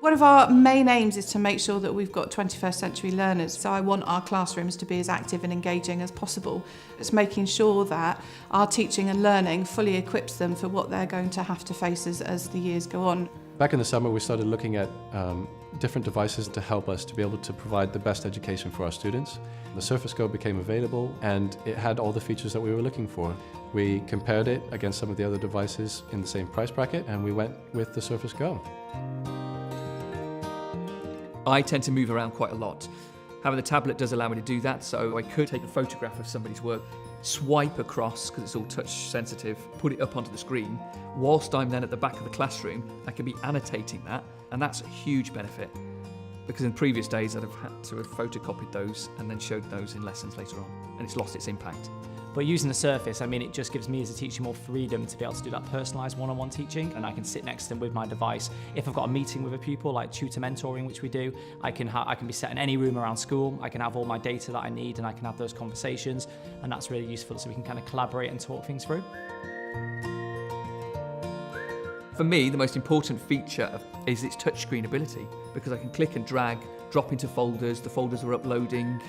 One of our main aims is to make sure that we've got 21st century learners, so I want our classrooms to be as active and engaging as possible. It's making sure that our teaching and learning fully equips them for what they're going to have to face as the years go on. Back in the summer we started looking at different devices to help us to be able to provide the best education for our students. The Surface Go became available and it had all the features that we were looking for. We compared it against some of the other devices in the same price bracket and we went with the Surface Go. I tend to move around quite a lot. Having the tablet does allow me to do that, so I could take a photograph of somebody's work, swipe across, because it's all touch sensitive, put it up onto the screen. Whilst I'm then at the back of the classroom, I can be annotating that, and that's a huge benefit. Because in previous days I'd have had to have photocopied those and then showed those in lessons later on, and it's lost its impact. But using the Surface, I mean, it just gives me as a teacher more freedom to be able to do that personalised one-on-one teaching, and I can sit next to them with my device. If I've got a meeting with a pupil, like tutor mentoring, which we do, I can be set in any room around school, I can have all my data that I need and I can have those conversations, and that's really useful so we can kind of collaborate and talk things through. For me, the most important feature is its touchscreen ability, because I can click and drag, drop into folders, the folders are uploading.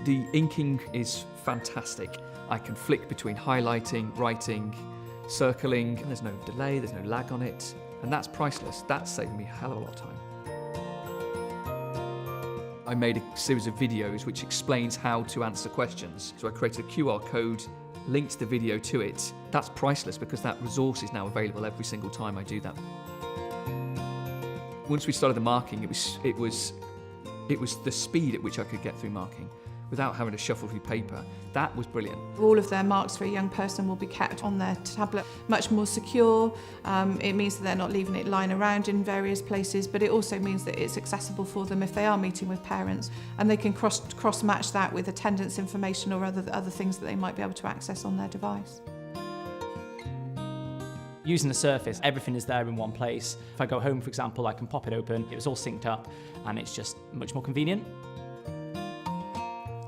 The inking is fantastic. I can flick between highlighting, writing, circling, and there's no delay, there's no lag on it, and that's priceless. That's saving me a hell of a lot of time. I made a series of videos which explains how to answer questions. So I created a QR code, linked the video to it. That's priceless because that resource is now available every single time I do that. Once we started the marking, it was the speed at which I could get through marking without having to shuffle through paper. That was brilliant. All of their marks for a young person will be kept on their tablet, much more secure. It means that they're not leaving it lying around in various places, but it also means that it's accessible for them if they are meeting with parents, and they can cross-match that with attendance information or other things that they might be able to access on their device. Using the Surface, everything is there in one place. If I go home, for example, I can pop it open, it was all synced up, and it's just much more convenient.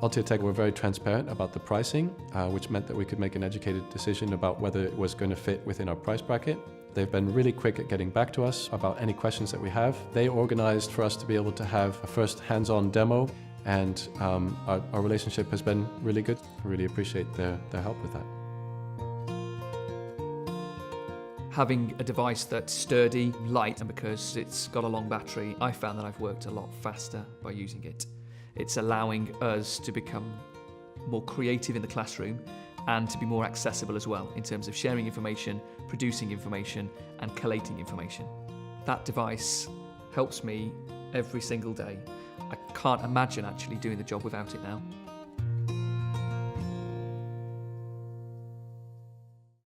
Altiatech were very transparent about the pricing, which meant that we could make an educated decision about whether it was going to fit within our price bracket. They've been really quick at getting back to us about any questions that we have. They organized for us to be able to have a first hands-on demo, and our relationship has been really good. I really appreciate their help with that. Having a device that's sturdy, light, and because it's got a long battery, I found that I've worked a lot faster by using it. It's allowing us to become more creative in the classroom and to be more accessible as well in terms of sharing information, producing information, and collating information. That device helps me every single day. I can't imagine actually doing the job without it now.